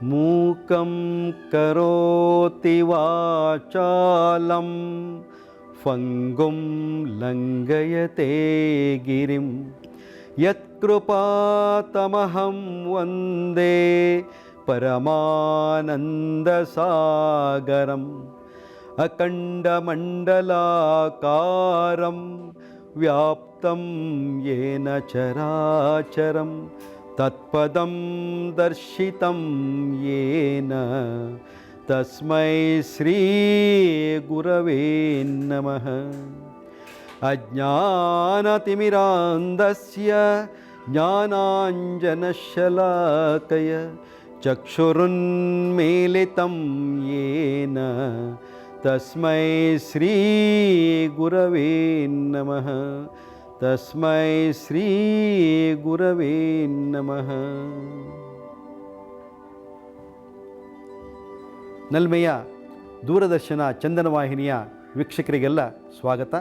ಮೂಕಂ ಕರೋತಿ ವಾಚಾಲಂ ಫಂಗುಂ ಲಂಘಯತೆ ಗಿರಿಂ ಯತ್ಕೃಪಾತಮಹಂ ವಂದೇ ಪರಮಾನಂದಸಾಗರಂ ಅಖಂಡಮಂಡಲಾಕಾರಂ ವ್ಯಾಪ್ತಂ ಯೇನ ಚರಾಚರಂ ತತ್ಪದಂ ದರ್ಶಿತಂ ಯೇನ ತಸ್ಮೈ ಶ್ರೀ ಗುರವೇ ನಮಃ. ಅಜ್ಞಾನತಿಮಿರಾಂಧಸ್ಯ ಜ್ಞಾನಾಂಜನಶಲಾಕಯ ಚಕ್ಷುರುನ್ಮೀಲಿತಂ ಯೇನ ತಸ್ಮೈ ಶ್ರೀ ಗುರವೇ ನಮಃ. ತಸ್ಮೈ ಶ್ರೀ ಗುರವೇ ನಮಃ. ನಲ್ಮೆಯ ದೂರದರ್ಶನ ಚಂದನ ವಾಹಿನಿಯ ವೀಕ್ಷಕರಿಗೆಲ್ಲ ಸ್ವಾಗತ.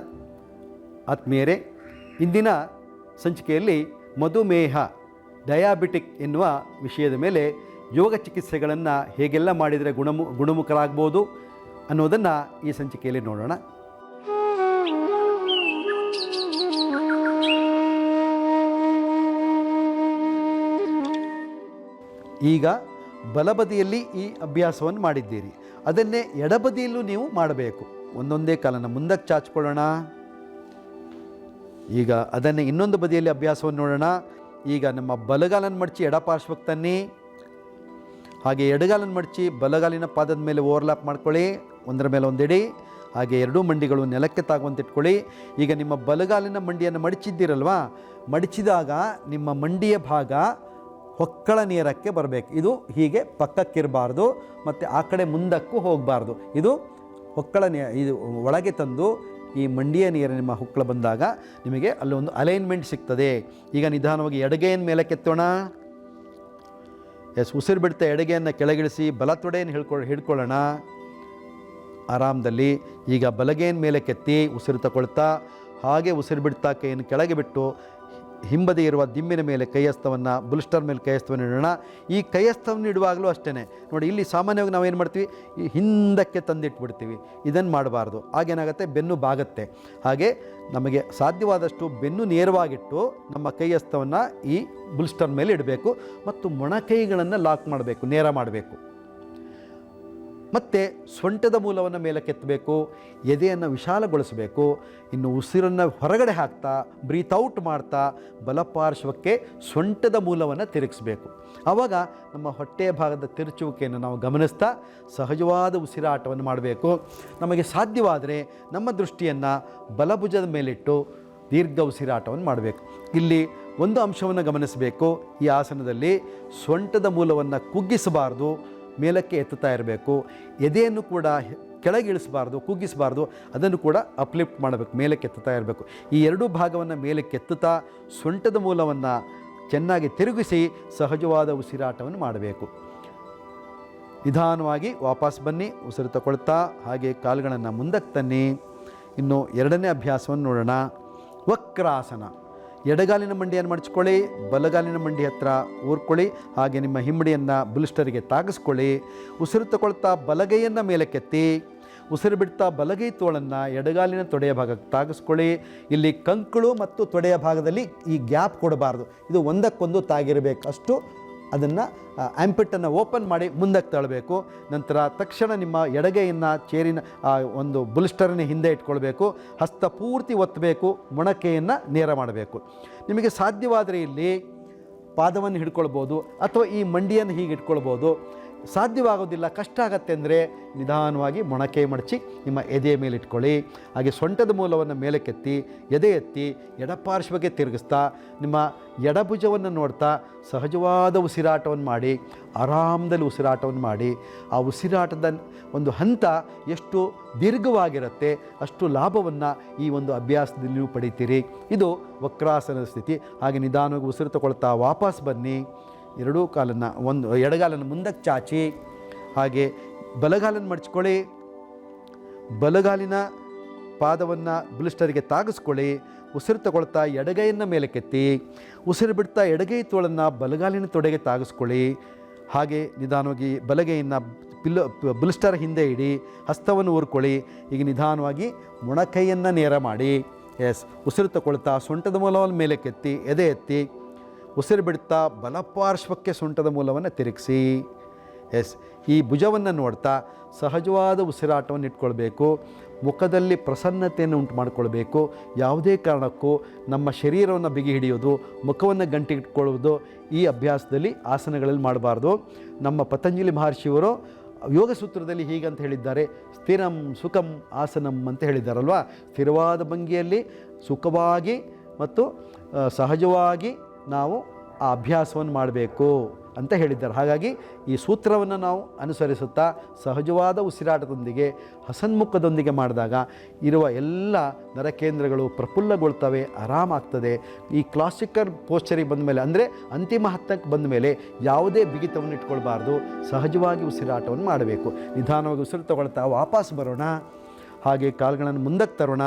ಆತ್ಮೀಯರೇ, ಇಂದಿನ ಸಂಚಿಕೆಯಲ್ಲಿ ಮಧುಮೇಹ ಡಯಾಬಿಟಿಕ್ ಎನ್ನುವ ವಿಷಯದ ಮೇಲೆ ಯೋಗ ಚಿಕಿತ್ಸೆಗಳನ್ನು ಹೇಗೆಲ್ಲ ಮಾಡಿದರೆ ಗುಣಮುಖರಾಗ್ಬೋದು ಅನ್ನೋದನ್ನು ಈ ಸಂಚಿಕೆಯಲ್ಲಿ ನೋಡೋಣ. ಈಗ ಬಲಬದಿಯಲ್ಲಿ ಈ ಅಭ್ಯಾಸವನ್ನು ಮಾಡಿದ್ದೀರಿ, ಅದನ್ನೇ ಎಡಬದಿಯಲ್ಲೂ ನೀವು ಮಾಡಬೇಕು. ಒಂದೊಂದೇ ಕಾಲನ್ನು ಮುಂದಕ್ಕೆ ಚಾಚಿಕೊಳ್ಳೋಣ. ಈಗ ಅದನ್ನೇ ಇನ್ನೊಂದು ಬದಿಯಲ್ಲಿ ಅಭ್ಯಾಸವನ್ನು ನೋಡೋಣ. ಈಗ ನಮ್ಮ ಬಲಗಾಲನ್ನು ಮಡಚಿ ಎಡಪಾರ್ಶ್ವಕ್ಕೆ ತನ್ನಿ, ಹಾಗೆ ಎಡಗಾಲನ್ನು ಮಡಚಿ ಬಲಗಾಲಿನ ಪಾದದ ಮೇಲೆ ಓವರ್ಲ್ಯಾಪ್ ಮಾಡ್ಕೊಳ್ಳಿ, ಒಂದರ ಮೇಲೆ ಒಂದಿಡಿ. ಹಾಗೆ ಎರಡೂ ಮಂಡಿಗಳು ನೆಲಕ್ಕೆ ತಾಗುವಂತೆ ಇಟ್ಕೊಳ್ಳಿ. ಈಗ ನಿಮ್ಮ ಬಲಗಾಲಿನ ಮಂಡಿಯನ್ನು ಮಡಚಿದ್ದೀರಲ್ವಾ, ಮಡಚಿದಾಗ ನಿಮ್ಮ ಮಂಡಿಯ ಭಾಗ ಹೊಕ್ಕಳ ನೇರಕ್ಕೆ ಬರಬೇಕು. ಇದು ಹೀಗೆ ಪಕ್ಕಕ್ಕಿರಬಾರ್ದು ಮತ್ತು ಆ ಕಡೆ ಮುಂದಕ್ಕೂ ಹೋಗಬಾರ್ದು. ಇದು ಹೊಕ್ಕಳ ಇದು ಒಳಗೆ ತಂದು ಈ ಮಂಡಿಯ ನೀರು ನಿಮ್ಮ ಹೊಕ್ಕಳ ಬಂದಾಗ ನಿಮಗೆ ಅಲ್ಲೊಂದು ಅಲೈನ್ಮೆಂಟ್ ಸಿಗ್ತದೆ. ಈಗ ನಿಧಾನವಾಗಿ ಎಡಗೈಯನ್ನು ಮೇಲಕ್ಕೆತ್ತೋಣ. ಉಸಿರು ಬಿಡ್ತಾ ಎಡಗೈಯನ್ನು ಕೆಳಗಿಳಿಸಿ ಬಲ ತೊಡೆಯನ್ನು ಹಿಡ್ಕೊಳ್ಳೋಣ ಆರಾಮದಲ್ಲಿ. ಈಗ ಬಲಗೈಯನ್ನು ಮೇಲಕ್ಕೆತ್ತಿ ಉಸಿರು ತಗೊಳ್ತಾ, ಹಾಗೆ ಉಸಿರು ಬಿಡ್ತಾ ಕೈಯನ್ನು ಕೆಳಗೆ ಬಿಟ್ಟು ಹಿಂಬದಿ ಇರುವ ದಿಂಬಿನ ಮೇಲೆ ಕೈಯಸ್ತವನ್ನು, ಬುಲ್ಸ್ಟರ್ ಮೇಲೆ ಕೈಯಸ್ತವನ್ನು ಇಡೋಣ. ಈ ಕೈಯಸ್ತವನ್ನು ಇಡುವಾಗಲೂ ಅಷ್ಟೇ ನೋಡಿ, ಇಲ್ಲಿ ಸಾಮಾನ್ಯವಾಗಿ ನಾವೇನು ಮಾಡ್ತೀವಿ, ಈ ಹಿಂದಕ್ಕೆ ತಂದಿಟ್ಬಿಡ್ತೀವಿ. ಇದನ್ನು ಮಾಡಬಾರ್ದು, ಆಗೇನಾಗುತ್ತೆ ಬೆನ್ನು ಬಾಗುತ್ತೆ. ಹಾಗೆ ನಮಗೆ ಸಾಧ್ಯವಾದಷ್ಟು ಬೆನ್ನು ನೇರವಾಗಿಟ್ಟು ನಮ್ಮ ಕೈಯಸ್ತವನ್ನು ಈ ಬುಲ್ಸ್ಟರ್ ಮೇಲೆ ಇಡಬೇಕು ಮತ್ತು ಮೊಣಕೈಗಳನ್ನು ಲಾಕ್ ಮಾಡಬೇಕು, ನೇರ ಮಾಡಬೇಕು. ಮತ್ತು ಸೊಂಟದ ಮೂಲವನ್ನು ಮೇಲಕ್ಕೆತ್ತಬೇಕು, ಎದೆಯನ್ನು ವಿಶಾಲಗೊಳಿಸಬೇಕು. ಇನ್ನು ಉಸಿರನ್ನು ಹೊರಗಡೆ ಹಾಕ್ತಾ ಬ್ರೀತ್ ಔಟ್ ಮಾಡ್ತಾ ಬಲಪಾರ್ಶ್ವಕ್ಕೆ ಸೊಂಟದ ಮೂಲವನ್ನು ತಿರುಗಿಸಬೇಕು. ಆವಾಗ ನಮ್ಮ ಹೊಟ್ಟೆಯ ಭಾಗದ ತಿರುಚುವಿಕೆಯನ್ನು ನಾವು ಗಮನಿಸ್ತಾ ಸಹಜವಾದ ಉಸಿರಾಟವನ್ನು ಮಾಡಬೇಕು. ನಮಗೆ ಸಾಧ್ಯವಾದರೆ ನಮ್ಮ ದೃಷ್ಟಿಯನ್ನು ಬಲಭುಜದ ಮೇಲಿಟ್ಟು ದೀರ್ಘ ಉಸಿರಾಟವನ್ನು ಮಾಡಬೇಕು. ಇಲ್ಲಿ ಒಂದು ಅಂಶವನ್ನು ಗಮನಿಸಬೇಕು, ಈ ಆಸನದಲ್ಲಿ ಸೊಂಟದ ಮೂಲವನ್ನು ಕುಗ್ಗಿಸಬಾರ್ದು, ಮೇಲಕ್ಕೆ ಎತ್ತುತ್ತಾ ಇರಬೇಕು. ಎದೆಯನ್ನು ಕೂಡ ಕೆಳಗೆ ಇಳಿಸಬಾರ್ದು, ಕುಗ್ಗಿಸಬಾರ್ದು, ಅದನ್ನು ಕೂಡ ಅಪ್ಲಿಫ್ಟ್ ಮಾಡಬೇಕು, ಮೇಲಕ್ಕೆ ಎತ್ತುತ್ತಾ ಇರಬೇಕು. ಈ ಎರಡೂ ಭಾಗವನ್ನು ಮೇಲಕ್ಕೆ ಎತ್ತುತ್ತಾ ಸೊಂಟದ ಮೂಲವನ್ನು ಚೆನ್ನಾಗಿ ತಿರುಗಿಸಿ ಸಹಜವಾದ ಉಸಿರಾಟವನ್ನು ಮಾಡಬೇಕು. ನಿಧಾನವಾಗಿ ವಾಪಸ್ ಬನ್ನಿ, ಉಸಿರು ತಗೊಳ್ತಾ ಹಾಗೆ ಕಾಲುಗಳನ್ನು ಮುಂದಕ್ಕೆ ತನ್ನಿ. ಇನ್ನು ಎರಡನೇ ಅಭ್ಯಾಸವನ್ನು ನೋಡೋಣ, ವಕ್ರಾಸನ. ಎಡಗಾಲಿನ ಮಂಡಿಯನ್ನು ಮಡಚ್ಕೊಳ್ಳಿ, ಬಲಗಾಲಿನ ಮಂಡಿ ಹತ್ರ ಊರ್ಕೊಳ್ಳಿ. ಹಾಗೆ ನಿಮ್ಮ ಹಿಂಬಡಿಯನ್ನು ಬುಲ್ಸ್ಟರಿಗೆ ತಾಗಿಸ್ಕೊಳ್ಳಿ. ಉಸಿರು ತಗೊಳ್ತಾ ಬಲಗೈಯನ್ನು ಮೇಲಕ್ಕೆತ್ತಿ, ಉಸಿರು ಬಿಡ್ತಾ ಬಲಗೈ ತೋಳನ್ನು ಎಡಗಾಲಿನ ತೊಡೆಯ ಭಾಗಕ್ಕೆ ತಾಗಿಸ್ಕೊಳ್ಳಿ. ಇಲ್ಲಿ ಕಂಕಳು ಮತ್ತು ತೊಡೆಯ ಭಾಗದಲ್ಲಿ ಈ ಗ್ಯಾಪ್ ಕೊಡಬಾರ್ದು, ಇದು ಒಂದಕ್ಕೊಂದು ತಾಗಿರಬೇಕು. ಅಷ್ಟು ಅದನ್ನು ಆ್ಯಂಪಿಟನ್ನು ಓಪನ್ ಮಾಡಿ ಮುಂದಕ್ಕೆ ತಳ್ಳಬೇಕು. ನಂತರ ತಕ್ಷಣ ನಿಮ್ಮ ಎಡಗೈಯನ್ನು ಚೇರಿನ ಒಂದು ಬುಲ್ಸ್ಟರ್ನ ಹಿಂದೆ ಇಟ್ಕೊಳ್ಬೇಕು. ಹಸ್ತ ಪೂರ್ತಿ ಒತ್ತಬೇಕು, ಮೊಣಕೆಯನ್ನು ನೇರ ಮಾಡಬೇಕು. ನಿಮಗೆ ಸಾಧ್ಯವಾದರೆ ಇಲ್ಲಿ ಪಾದವನ್ನು ಹಿಡ್ಕೊಳ್ಬೋದು ಅಥವಾ ಈ ಮಂಡಿಯನ್ನು ಹೀಗೆ ಇಟ್ಕೊಳ್ಬೋದು. ಸಾಧ್ಯವಾಗೋದಿಲ್ಲ, ಕಷ್ಟ ಆಗತ್ತೆ ಅಂದರೆ ನಿಧಾನವಾಗಿ ಮೊಣಕೈ ಮಡಚಿ ನಿಮ್ಮ ಎದೆಯ ಮೇಲೆ ಇಟ್ಕೊಳ್ಳಿ. ಹಾಗೆ ಸೊಂಟದ ಮೂಲವನ್ನು ಮೇಲಕ್ಕೆತ್ತಿ ಎದೆ ಎತ್ತಿ ಎಡಪಾರ್ಶ್ವಕ್ಕೆ ತಿರುಗಿಸ್ತಾ ನಿಮ್ಮ ಎಡಭುಜವನ್ನು ನೋಡ್ತಾ ಸಹಜವಾದ ಉಸಿರಾಟವನ್ನು ಮಾಡಿ, ಆರಾಮದಲ್ಲಿ ಉಸಿರಾಟವನ್ನು ಮಾಡಿ. ಆ ಉಸಿರಾಟದ ಒಂದು ಹಂತ ಎಷ್ಟು ದೀರ್ಘವಾಗಿರುತ್ತೆ ಅಷ್ಟು ಲಾಭವನ್ನು ಈ ಒಂದು ಅಭ್ಯಾಸದಲ್ಲಿ ನೀವು ಪಡಿತೀರಿ. ಇದು ವಕ್ರಾಸನದ ಸ್ಥಿತಿ. ಹಾಗೆ ನಿಧಾನವಾಗಿ ಉಸಿರು ತಗೊಳ್ತಾ ವಾಪಸ್ ಬನ್ನಿ. ಎರಡೂ ಕಾಲನ್ನು ಎಡಗಾಲನ್ನು ಮುಂದಕ್ಕೆ ಚಾಚಿ, ಹಾಗೆ ಬಲಗಾಲನ್ನು ಮಡಚ್ಕೊಳ್ಳಿ. ಬಲಗಾಲಿನ ಪಾದವನ್ನು ಬುಲ್ಸ್ಟರಿಗೆ ತಾಗಿಸ್ಕೊಳ್ಳಿ. ಉಸಿರು ತಗೊಳ್ತಾ ಎಡಗೈಯನ್ನು ಮೇಲಕ್ಕೆತ್ತಿ, ಉಸಿರು ಬಿಡ್ತಾ ಎಡಗೈ ತೋಳನ್ನು ಬಲಗಾಲಿನ ತೊಡೆಗೆ ತಾಗಿಸ್ಕೊಳ್ಳಿ. ಹಾಗೆ ನಿಧಾನವಾಗಿ ಬಲಗೈಯನ್ನು ಬುಲ್ಸ್ಟರ್ ಹಿಂದೆ ಇಡಿ, ಹಸ್ತವನ್ನು ಊರ್ಕೊಳ್ಳಿ. ಈಗ ನಿಧಾನವಾಗಿ ಮೊಣಕೈಯನ್ನು ನೇರ ಮಾಡಿ. ಎಸ್, ಉಸಿರು ತಗೊಳ್ತಾ ಸೊಂಟದ ಮೂಲವನ್ನು ಮೇಲೆ ಕೆತ್ತಿ, ಎದೆ ಎತ್ತಿ, ಉಸಿರು ಬಿಡ್ತಾ ಬಲಪಾರ್ಶ್ವಕ್ಕೆ ಸೊಂಟದ ಮೂಲವನ್ನು ತಿರುಗಿಸಿ. ಎಸ್, ಈ ಭುಜವನ್ನು ನೋಡ್ತಾ ಸಹಜವಾದ ಉಸಿರಾಟವನ್ನು ಇಟ್ಕೊಳ್ಬೇಕು. ಮುಖದಲ್ಲಿ ಪ್ರಸನ್ನತೆಯನ್ನು ಉಂಟು ಮಾಡಿಕೊಳ್ಬೇಕು. ಯಾವುದೇ ಕಾರಣಕ್ಕೂ ನಮ್ಮ ಶರೀರವನ್ನು ಬಿಗಿ ಹಿಡಿಯೋದು, ಮುಖವನ್ನು ಗಂಟಿಟ್ಕೊಳ್ಳುವುದು ಈ ಅಭ್ಯಾಸದಲ್ಲಿ ಆಸನಗಳಲ್ಲಿ ಮಾಡಬಾರ್ದು. ನಮ್ಮ ಪತಂಜಲಿ ಮಹರ್ಷಿಯವರು ಯೋಗ ಸೂತ್ರದಲ್ಲಿ ಹೀಗಂತ ಹೇಳಿದ್ದಾರೆ, ಸ್ಥಿರಂ ಸುಖಂ ಆಸನಂ ಅಂತ ಹೇಳಿದ್ದಾರಲ್ವ. ಸ್ಥಿರವಾದ ಭಂಗಿಯಲ್ಲಿ ಸುಖವಾಗಿ ಮತ್ತು ಸಹಜವಾಗಿ ನಾವು ಆ ಅಭ್ಯಾಸವನ್ನು ಮಾಡಬೇಕು ಅಂತ ಹೇಳಿದ್ದಾರೆ. ಹಾಗಾಗಿ ಈ ಸೂತ್ರವನ್ನು ನಾವು ಅನುಸರಿಸುತ್ತಾ ಸಹಜವಾದ ಉಸಿರಾಟದೊಂದಿಗೆ ಹಸನ್ಮುಖದೊಂದಿಗೆ ಮಾಡಿದಾಗ ಇರುವ ಎಲ್ಲ ನರಕೇಂದ್ರಗಳು ಪ್ರಫುಲ್ಲಗೊಳ್ತವೆ, ಆರಾಮಾಗ್ತದೆ. ಈ ಕ್ಲಾಸಿಕಲ್ ಪೋಸ್ಚರಿಗೆ ಬಂದ ಮೇಲೆ, ಅಂದರೆ ಅಂತಿಮ ಹಂತಕ್ಕೆ ಬಂದ ಮೇಲೆ ಯಾವುದೇ ಬಿಗಿತವನ್ನು ಇಟ್ಕೊಳ್ಬಾರ್ದು, ಸಹಜವಾಗಿ ಉಸಿರಾಟವನ್ನು ಮಾಡಬೇಕು. ನಿಧಾನವಾಗಿ ಉಸಿರು ತಗೊಳ್ತಾ ವಾಪಸ್ ಬರೋಣ. ಹಾಗೆ ಕಾಲುಗಳನ್ನು ಮುಂದಕ್ಕೆ ತರೋಣ,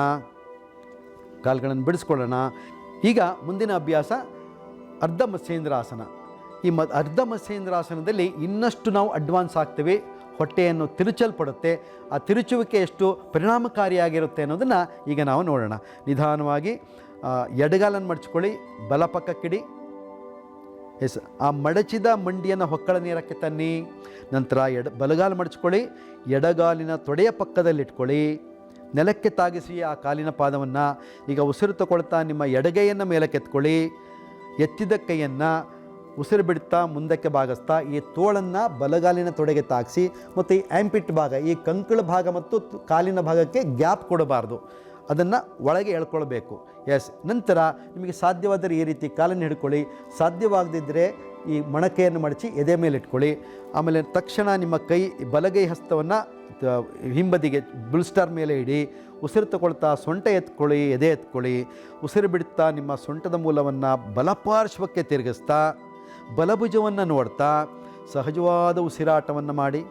ಕಾಲುಗಳನ್ನು ಬಿಡಿಸ್ಕೊಳ್ಳೋಣ. ಈಗ ಮುಂದಿನ ಅಭ್ಯಾಸ ಅರ್ಧ ಮತ್ಸ್ಯೇಂದ್ರಾಸನ. ಈ ಅರ್ಧ ಮತ್ಸ್ಯೇಂದ್ರಾಸನದಲ್ಲಿ ಇನ್ನಷ್ಟು ನಾವು ಅಡ್ವಾನ್ಸ್ ಆಗ್ತೀವಿ. ಹೊಟ್ಟೆಯನ್ನು ತಿರುಚಲ್ಪಡುತ್ತೆ. ಆ ತಿರುಚುವಿಕೆ ಎಷ್ಟು ಪರಿಣಾಮಕಾರಿಯಾಗಿರುತ್ತೆ ಅನ್ನೋದನ್ನು ಈಗ ನಾವು ನೋಡೋಣ. ನಿಧಾನವಾಗಿ ಎಡಗಾಲನ್ನು ಮಡಚ್ಕೊಳ್ಳಿ, ಬಲ ಪಕ್ಕಕ್ಕಿಡಿ. ಎಸ್, ಆ ಮಡಚಿದ ಮಂಡಿಯನ್ನು ಹೊಕ್ಕಳ ನೇರಕ್ಕೆ ತನ್ನಿ. ನಂತರ ಬಲಗಾಲು ಮಡಚ್ಕೊಳ್ಳಿ, ಎಡಗಾಲಿನ ತೊಡೆಯ ಪಕ್ಕದಲ್ಲಿಟ್ಕೊಳ್ಳಿ. ನೆಲಕ್ಕೆ ತಾಗಿಸಿ ಆ ಕಾಲಿನ ಪಾದವನ್ನು. ಈಗ ಉಸಿರು ತಗೊಳ್ತಾ ನಿಮ್ಮ ಎಡಗೈಯನ್ನು ಮೇಲಕ್ಕೆತ್ಕೊಳ್ಳಿ. ಎತ್ತಿದ ಕೈಯನ್ನು ಉಸಿರು ಬಿಡ್ತಾ ಮುಂದಕ್ಕೆ ಬಾಗಿಸ್ತಾ ಈ ತೋಳನ್ನು ಬಲಗಾಲಿನ ತೊಡೆಗೆ ತಾಗಿಸಿ, ಮತ್ತು ಈ ಆ್ಯಂಪಿಟ್ ಭಾಗ, ಈ ಕಂಕಳ ಭಾಗ ಮತ್ತು ಕಾಲಿನ ಭಾಗಕ್ಕೆ ಗ್ಯಾಪ್ ಕೊಡಬಾರ್ದು, ಅದನ್ನು ಒಳಗೆ ಎಳ್ಕೊಳ್ಬೇಕು. ಎಸ್, ನಂತರ ನಿಮಗೆ ಸಾಧ್ಯವಾದರೆ ಈ ರೀತಿ ಕಾಲನ್ನು ಹಿಡ್ಕೊಳ್ಳಿ. ಸಾಧ್ಯವಾಗದಿದ್ದರೆ ಈ ಮೊಣಕೈಯನ್ನು ಮಡಚಿ ಎದೆ ಮೇಲೆ ಇಟ್ಕೊಳ್ಳಿ. ಆಮೇಲೆ ತಕ್ಷಣ ನಿಮ್ಮ ಕೈ ಬಲಗೈ ಹಸ್ತವನ್ನು ಹಿಂಬದಿಗೆ ಬುಲ್ಸ್ಟರ್ ಮೇಲೆ ಇಡಿ. ಉಸಿರು ತಗೊಳ್ತಾ ಸೊಂಟ ಎತ್ಕೊಳ್ಳಿ, ಎದೆ ಎತ್ಕೊಳ್ಳಿ. ಉಸಿರು ಬಿಡ್ತಾ ನಿಮ್ಮ ಸೊಂಟದ ಮೂಲವನ್ನು ಬಲಪಾರ್ಶ್ವಕ್ಕೆ ತಿರುಗಿಸ್ತಾ ಬಲಭುಜವನ್ನು ನೋಡ್ತಾ ಸಹಜವಾದ ಉಸಿರಾಟವನ್ನು ಮಾಡಿ.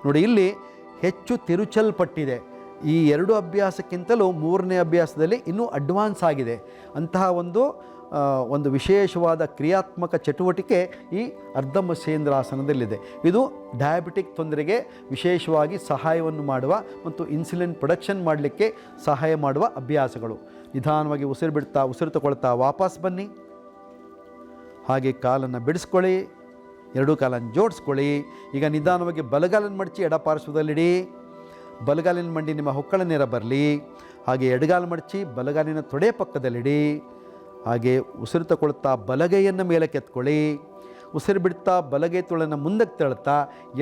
ನೋಡಿ, ಇಲ್ಲಿ ಹೆಚ್ಚು ತಿರುಚಲ್ಪಟ್ಟಿದೆ. ಈ ಎರಡು ಅಭ್ಯಾಸಕ್ಕಿಂತಲೂ ಮೂರನೇ ಅಭ್ಯಾಸದಲ್ಲಿ ಇನ್ನೂ ಅಡ್ವಾನ್ಸ್ ಆಗಿದೆ. ಅಂತಹ ಒಂದು ವಿಶೇಷವಾದ ಕ್ರಿಯಾತ್ಮಕ ಚಟುವಟಿಕೆ ಈ ಅರ್ಧ ಮತ್ಸ್ಯೇಂದ್ರಾಸನದಲ್ಲಿದೆ. ಇದು ಡಯಾಬಿಟಿಕ್ ತೊಂದರೆಗೆ ವಿಶೇಷವಾಗಿ ಸಹಾಯವನ್ನು ಮಾಡುವ ಮತ್ತು ಇನ್ಸುಲಿನ್ ಪ್ರೊಡಕ್ಷನ್ ಮಾಡಲಿಕ್ಕೆ ಸಹಾಯ ಮಾಡುವ ಅಭ್ಯಾಸಗಳು. ನಿಧಾನವಾಗಿ ಉಸಿರು ಬಿಡ್ತಾ ಉಸಿರು ತಗೊಳ್ತಾ ವಾಪಸ್ ಬನ್ನಿ. ಹಾಗೆ ಕಾಲನ್ನು ಬಿಡಿಸ್ಕೊಳ್ಳಿ, ಎರಡೂ ಕಾಲನ್ನು ಜೋಡಿಸ್ಕೊಳ್ಳಿ. ಈಗ ನಿಧಾನವಾಗಿ ಬಲಗಾಲನ್ನು ಮಡಚಿ ಎಡಪಾರ್ಶ್ವದಲ್ಲಿಡಿ. ಬಲಗಾಲಿನ ಮಂಡಿ ನಿಮ್ಮ ಹೊಕ್ಕಳ ನೇರ ಬರಲಿ. ಹಾಗೆ ಎಡಗಾಲು ಮಡಚಿ ಬಲಗಾಲಿನ ತೊಡೆ ಪಕ್ಕದಲ್ಲಿಡಿ. ಹಾಗೆ ಉಸಿರು ತಗೊಳ್ತಾ ಬಲಗೈಯನ್ನು ಮೇಲಕ್ಕೆ ಎತ್ಕೊಳ್ಳಿ. ಉಸಿರು ಬಿಡ್ತಾ ಬಲಗೈ ತೋಳನ್ನು ಮುಂದಕ್ಕೆ ತಳ್ತಾ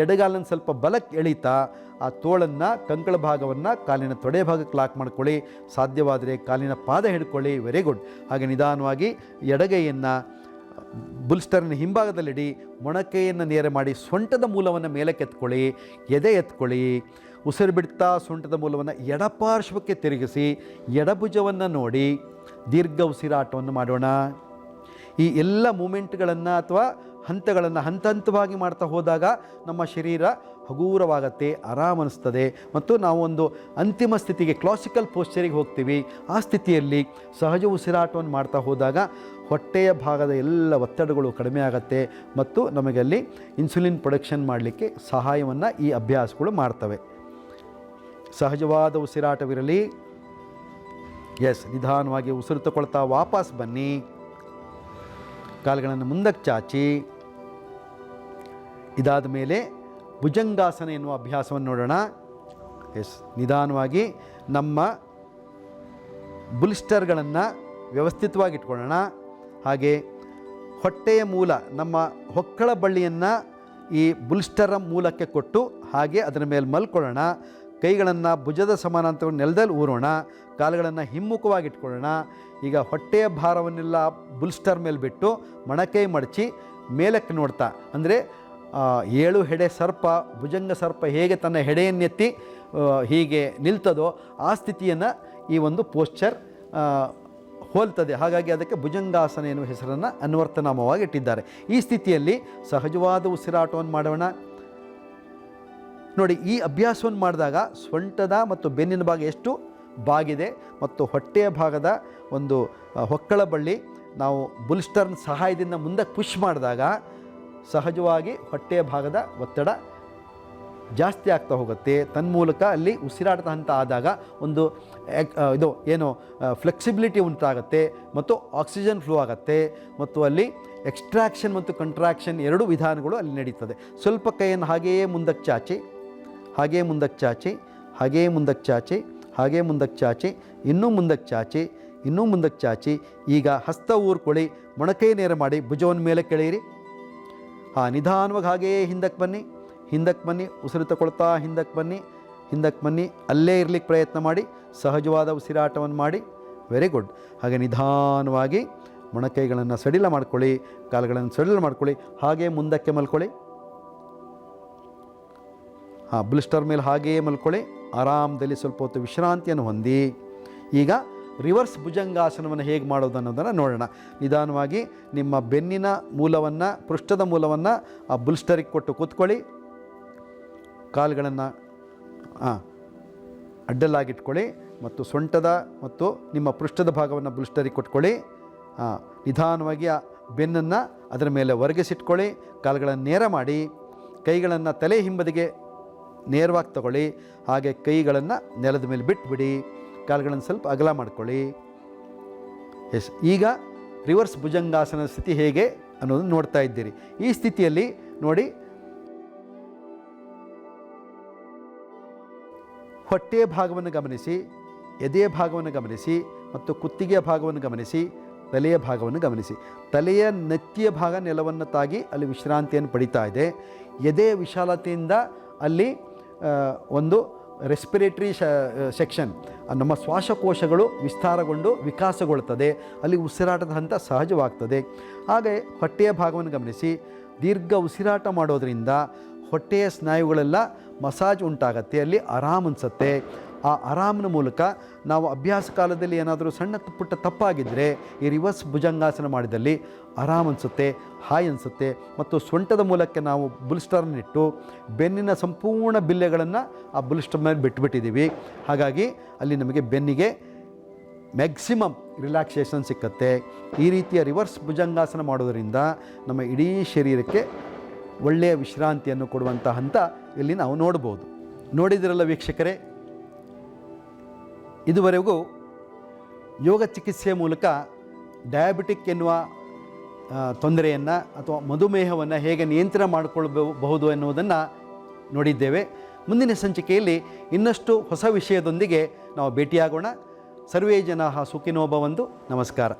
ಎಡಗಾಲನ್ನು ಸ್ವಲ್ಪ ಬಲಕ್ಕೆ ಎಳೀತಾ ಆ ತೋಳನ್ನು, ಕಂಕಳ ಭಾಗವನ್ನು ಕಾಲಿನ ತೊಡೆ ಭಾಗಕ್ಕೆ ಲಾಕ್ ಮಾಡ್ಕೊಳ್ಳಿ. ಸಾಧ್ಯವಾದರೆ ಕಾಲಿನ ಪಾದ ಹಿಡ್ಕೊಳ್ಳಿ. Very good. ಹಾಗೆ ನಿಧಾನವಾಗಿ ಎಡಗೈಯನ್ನು ಬುಲ್ಸ್ಟರ್ನ ಹಿಂಭಾಗದಲ್ಲಿಡಿ. ಮೊಣಕೈಯನ್ನು ನೇರ ಮಾಡಿ ಸೊಂಟದ ಮೂಲವನ್ನು ಮೇಲಕ್ಕೆ ಎತ್ಕೊಳ್ಳಿ, ಎದೆ ಎತ್ಕೊಳ್ಳಿ. ಉಸಿರು ಬಿಡ್ತಾ ಸೊಂಟದ ಮೂಲವನ್ನು ಎಡಪಾರ್ಶ್ವಕ್ಕೆ ತಿರುಗಿಸಿ ಎಡಭುಜವನ್ನು ನೋಡಿ ದೀರ್ಘ ಉಸಿರಾಟವನ್ನು ಮಾಡೋಣ. ಈ ಎಲ್ಲ ಮೂಮೆಂಟ್ಗಳನ್ನು ಅಥವಾ ಹಂತಗಳನ್ನು ಹಂತ ಹಂತವಾಗಿ ಮಾಡ್ತಾ ಹೋದಾಗ ನಮ್ಮ ಶರೀರ ಹಗೂರವಾಗತ್ತೆ, ಆರಾಮ ಅನಿಸ್ತದೆ ಮತ್ತು ನಾವು ಒಂದು ಅಂತಿಮ ಸ್ಥಿತಿಗೆ, ಕ್ಲಾಸಿಕಲ್ ಪೋಸ್ಚರಿಗೆ ಹೋಗ್ತೀವಿ. ಆ ಸ್ಥಿತಿಯಲ್ಲಿ ಸಹಜ ಉಸಿರಾಟವನ್ನು ಮಾಡ್ತಾ ಹೋದಾಗ ಹೊಟ್ಟೆಯ ಭಾಗದ ಎಲ್ಲ ಒತ್ತಡಗಳು ಕಡಿಮೆ ಆಗುತ್ತೆ ಮತ್ತು ನಮಗಲ್ಲಿ ಇನ್ಸುಲಿನ್ ಪ್ರೊಡಕ್ಷನ್ ಮಾಡಲಿಕ್ಕೆ ಸಹಾಯವನ್ನು ಈ ಅಭ್ಯಾಸಗಳು ಮಾಡ್ತವೆ. ಸಹಜವಾದ ಉಸಿರಾಟವಿರಲಿ. ಎಸ್, ನಿಧಾನವಾಗಿ ಉಸಿರು ತಗೊಳ್ತಾ ವಾಪಸ್ ಬನ್ನಿ. ಕಾಲುಗಳನ್ನು ಮುಂದಕ್ಕೆ ಚಾಚಿ. ಇದಾದ ಮೇಲೆ ಭುಜಂಗಾಸನ ಎನ್ನುವ ಅಭ್ಯಾಸವನ್ನು ನೋಡೋಣ. ಎಸ್, ನಿಧಾನವಾಗಿ ನಮ್ಮ ಬುಲ್ಸ್ಟರ್ಗಳನ್ನು ವ್ಯವಸ್ಥಿತವಾಗಿ ಇಟ್ಕೊಳ್ಳೋಣ. ಹಾಗೆ ಹೊಟ್ಟೆಯ ಮೂಲ, ನಮ್ಮ ಹೊಕ್ಕಳ ಬಳ್ಳಿಯನ್ನು ಈ ಬುಲ್ಸ್ಟರ ಮೂಲಕ್ಕೆ ಕೊಟ್ಟು ಹಾಗೆ ಅದರ ಮೇಲೆ ಮಲ್ಕೊಳ್ಳೋಣ. ಕೈಗಳನ್ನು ಭುಜದ ಸಮಾನಾಂತರ ನೆಲದಲ್ಲಿ ಊರೋಣ. ಕಾಲುಗಳನ್ನು ಹಿಮ್ಮುಖವಾಗಿಟ್ಕೊಳ್ಳೋಣ. ಈಗ ಹೊಟ್ಟೆಯ ಭಾರವನ್ನೆಲ್ಲ ಬುಲ್ಸ್ಟರ್ ಮೇಲೆ ಬಿಟ್ಟು ಮೊಣಕೈ ಮಡಚಿ ಮೇಲಕ್ಕೆ ನೋಡ್ತಾ, ಅಂದರೆ 7 ಹೆಡೆ ಸರ್ಪ, ಭುಜಂಗ ಸರ್ಪ ಹೇಗೆ ತನ್ನ ಹೆಡೆಯನ್ನೆತ್ತಿ ಹೀಗೆ ನಿಲ್ತದೋ ಆ ಸ್ಥಿತಿಯನ್ನು ಈ ಒಂದು ಪೋಸ್ಚರ್ ಹೋಲ್ತದೆ. ಹಾಗಾಗಿ ಅದಕ್ಕೆ ಭುಜಂಗಾಸನ ಎನ್ನುವ ಹೆಸರನ್ನು ಅನ್ವರ್ಥನಾಮವಾಗಿ ಇಟ್ಟಿದ್ದಾರೆ. ಈ ಸ್ಥಿತಿಯಲ್ಲಿ ಸಹಜವಾದ ಉಸಿರಾಟವನ್ನು ಮಾಡೋಣ. ನೋಡಿ, ಈ ಅಭ್ಯಾಸವನ್ನು ಮಾಡಿದಾಗ ಸೊಂಟದ ಮತ್ತು ಬೆನ್ನಿನ ಭಾಗ ಎಷ್ಟು ಬಾಗಿದೆ ಮತ್ತು ಹೊಟ್ಟೆಯ ಭಾಗದ ಹೊಕ್ಕಳ ಬಳ್ಳಿ ನಾವು ಬುಲ್ಸ್ಟರ್ನ ಸಹಾಯದಿಂದ ಮುಂದಕ್ಕೆ ಪುಷ್ ಮಾಡಿದಾಗ ಸಹಜವಾಗಿ ಹೊಟ್ಟೆಯ ಭಾಗದ ಒತ್ತಡ ಜಾಸ್ತಿ ಆಗ್ತಾ ಹೋಗುತ್ತೆ. ತನ್ಮೂಲಕ ಅಲ್ಲಿ ಉಸಿರಾಟದ ಹಂತ ಆದಾಗ ಒಂದು ಫ್ಲೆಕ್ಸಿಬಿಲಿಟಿ ಉಂಟಾಗುತ್ತೆ ಮತ್ತು ಆಕ್ಸಿಜನ್ ಫ್ಲೋ ಆಗುತ್ತೆ ಮತ್ತು ಅಲ್ಲಿ ಎಕ್ಸ್ಟ್ರಾಕ್ಷನ್ ಮತ್ತು ಕಂಟ್ರಾಕ್ಷನ್ ಎರಡು ವಿಧಾನಗಳು ಅಲ್ಲಿ ನಡೀತದೆ. ಸ್ವಲ್ಪ ಕೈಯನ್ನು ಹಾಗೆಯೇ ಮುಂದಕ್ಕೆ ಚಾಚಿ, ಹಾಗೇ ಮುಂದಕ್ಕೆ ಚಾಚಿ, ಹಾಗೇ ಮುಂದಕ್ಕೆ ಚಾಚಿ, ಹಾಗೇ ಮುಂದಕ್ಕೆ ಚಾಚಿ, ಇನ್ನೂ ಮುಂದಕ್ಕೆ ಚಾಚಿ, ಇನ್ನೂ ಮುಂದಕ್ಕೆ ಚಾಚಿ. ಈಗ ಹಸ್ತ ಊರ್ಕೊಳ್ಳಿ, ಮೊಣಕೈ ನೇರ ಮಾಡಿ, ಭುಜವನ್ನು ಮೇಲೆ ಕೆಳೆಯಿರಿ. ನಿಧಾನವಾಗಿ ಹಾಗೆಯೇ ಹಿಂದಕ್ಕೆ ಬನ್ನಿ, ಹಿಂದಕ್ಕೆ ಬನ್ನಿ, ಉಸಿರು ತಗೊಳ್ತಾ ಹಿಂದಕ್ಕೆ ಬನ್ನಿ, ಹಿಂದಕ್ಕೆ ಬನ್ನಿ. ಅಲ್ಲೇ ಇರಲಿಕ್ಕೆ ಪ್ರಯತ್ನ ಮಾಡಿ, ಸಹಜವಾದ ಉಸಿರಾಟವನ್ನು ಮಾಡಿ. Very good. ಹಾಗೆ ನಿಧಾನವಾಗಿ ಮೊಣಕೈಗಳನ್ನು ಸಡಿಲ ಮಾಡ್ಕೊಳ್ಳಿ, ಕಾಲುಗಳನ್ನು ಸಡಿಲ ಮಾಡ್ಕೊಳ್ಳಿ. ಹಾಗೆ ಮುಂದಕ್ಕೆ ಮಲ್ಕೊಳ್ಳಿ. ಬ್ಲಿಸ್ಟರ್ ಮೇಲೆ ಹಾಗೆಯೇ ಮಲ್ಕೊಳ್ಳಿ. ಆರಾಮದಲ್ಲಿ ಸ್ವಲ್ಪ ಹೊತ್ತು ವಿಶ್ರಾಂತಿಯನ್ನು ಹೊಂದಿ. ಈಗ ರಿವರ್ಸ್ ಭುಜಂಗಾಸನವನ್ನು ಹೇಗೆ ಮಾಡೋದು ಅನ್ನೋದನ್ನು ನೋಡೋಣ. ನಿಧಾನವಾಗಿ ನಿಮ್ಮ ಬೆನ್ನಿನ ಮೂಲವನ್ನು, ಪೃಷ್ಠದ ಮೂಲವನ್ನು ಆ ಬ್ಲಿಸ್ಟರಿಗೆ ಕೊಟ್ಟು ಕೂತ್ಕೊಳ್ಳಿ. ಕಾಲುಗಳನ್ನು ಅಡ್ಡಲಾಗಿಟ್ಕೊಳ್ಳಿ ಮತ್ತು ಸೊಂಟದ ಮತ್ತು ನಿಮ್ಮ ಪೃಷ್ಠದ ಭಾಗವನ್ನು ಬ್ಲಿಸ್ಟರಿಗೆ ಕೊಟ್ಕೊಳ್ಳಿ. ನಿಧಾನವಾಗಿ ಆ ಬೆನ್ನನ್ನು ಅದರ ಮೇಲೆ ಒರಗಿಸಿಟ್ಕೊಳ್ಳಿ. ಕಾಲುಗಳನ್ನು ನೇರ ಮಾಡಿ, ಕೈಗಳನ್ನು ತಲೆ ಹಿಂಬದಿಗೆ ನೇರವಾಗಿ ತಗೊಳ್ಳಿ. ಹಾಗೆ ಕೈಗಳನ್ನು ನೆಲದ ಮೇಲೆ ಬಿಟ್ಬಿಡಿ. ಕಾಲುಗಳನ್ನು ಸ್ವಲ್ಪ ಅಗಲ ಮಾಡ್ಕೊಳ್ಳಿ. ಎಸ್, ಈಗ ರಿವರ್ಸ್ ಭುಜಂಗಾಸನ ಸ್ಥಿತಿ ಹೇಗೆ ಅನ್ನೋದನ್ನು ನೋಡ್ತಾ ಇದ್ದೀರಿ. ಈ ಸ್ಥಿತಿಯಲ್ಲಿ ನೋಡಿ, ಹೊಟ್ಟೆಯ ಭಾಗವನ್ನು ಗಮನಿಸಿ, ಎದೆಯ ಭಾಗವನ್ನು ಗಮನಿಸಿ ಮತ್ತು ಕುತ್ತಿಗೆಯ ಭಾಗವನ್ನು ಗಮನಿಸಿ, ತಲೆಯ ಭಾಗವನ್ನು ಗಮನಿಸಿ. ತಲೆಯ ನೆತ್ತಿಯ ಭಾಗ ನೆಲವನ್ನು ತಾಗಿ ಅಲ್ಲಿ ವಿಶ್ರಾಂತಿಯನ್ನು ಪಡಿತಾ ಇದೆ. ಎದೆಯ ವಿಶಾಲತೆಯಿಂದ ಅಲ್ಲಿ ಒಂದು ರೆಸ್ಪಿರೇಟರಿ ಸೆಕ್ಷನ್, ನಮ್ಮ ಶ್ವಾಸಕೋಶಗಳು ವಿಸ್ತಾರಗೊಂಡು ವಿಕಾಸಗೊಳ್ಳುತ್ತದೆ. ಅಲ್ಲಿ ಉಸಿರಾಟದ ಹಂತ ಸಹಜವಾಗ್ತದೆ. ಹಾಗೆ ಹೊಟ್ಟೆಯ ಭಾಗವನ್ನು ಗಮನಿಸಿ. ದೀರ್ಘ ಉಸಿರಾಟ ಮಾಡೋದರಿಂದ ಹೊಟ್ಟೆಯ ಸ್ನಾಯುಗಳೆಲ್ಲ ಮಸಾಜ್ ಉಂಟಾಗತ್ತೆ, ಅಲ್ಲಿ ಆರಾಮ್ ಅನಿಸುತ್ತೆ. ಆ ಆರಾಮಿನ ಮೂಲಕ ನಾವು ಅಭ್ಯಾಸ ಕಾಲದಲ್ಲಿ ಏನಾದರೂ ಸಣ್ಣ ಪುಟ್ಟ ತಪ್ಪಾಗಿದ್ದರೆ ಈ ರಿವರ್ಸ್ ಭುಜಂಗಾಸನ ಮಾಡಿದಲ್ಲಿ ಆರಾಮ್ ಅನಿಸುತ್ತೆ, ಹಾಯ್ ಅನಿಸುತ್ತೆ. ಮತ್ತು ಸೊಂಟದ ಮೂಲಕ ನಾವು ಬುಲ್ಸ್ಟರ್ನಿಟ್ಟು ಬೆನ್ನಿನ ಸಂಪೂರ್ಣ ಬಿಲ್ಲೆಗಳನ್ನು ಆ ಬುಲ್ಸ್ಟರ್ ಮೇಲೆ ಬಿಟ್ಟುಬಿಟ್ಟಿದ್ದೀವಿ. ಹಾಗಾಗಿ ಅಲ್ಲಿ ನಮಗೆ ಬೆನ್ನಿಗೆ ಮ್ಯಾಕ್ಸಿಮಮ್ ರಿಲ್ಯಾಕ್ಸೇಷನ್ ಸಿಕ್ಕತ್ತೆ. ಈ ರೀತಿಯ ರಿವರ್ಸ್ ಭುಜಂಗಾಸನ ಮಾಡೋದರಿಂದ ನಮ್ಮ ಇಡೀ ಶರೀರಕ್ಕೆ ಒಳ್ಳೆಯ ವಿಶ್ರಾಂತಿಯನ್ನು ಕೊಡುವಂಥ ಹಂತ ಇಲ್ಲಿ ನಾವು ನೋಡ್ಬೋದು. ನೋಡಿದಿರಲ್ಲ ವೀಕ್ಷಕರೇ, ಇದುವರೆಗೂ ಯೋಗ ಚಿಕಿತ್ಸೆಯ ಮೂಲಕ ಡಯಾಬಿಟಿಕ್ ಎನ್ನುವ ತೊಂದರೆಯನ್ನು ಅಥವಾ ಮಧುಮೇಹವನ್ನು ಹೇಗೆ ನಿಯಂತ್ರಣ ಮಾಡಿಕೊಳ್ಳಬಹುದು ಎನ್ನುವುದನ್ನು ನೋಡಿದ್ದೇವೆ. ಮುಂದಿನ ಸಂಚಿಕೆಯಲ್ಲಿ ಇನ್ನಷ್ಟು ಹೊಸ ವಿಷಯದೊಂದಿಗೆ ನಾವು ಭೇಟಿಯಾಗೋಣ. ಸರ್ವೇ ಜನಾಃ ಸುಖಿನೋ ಭವಂತು. ನಮಸ್ಕಾರ.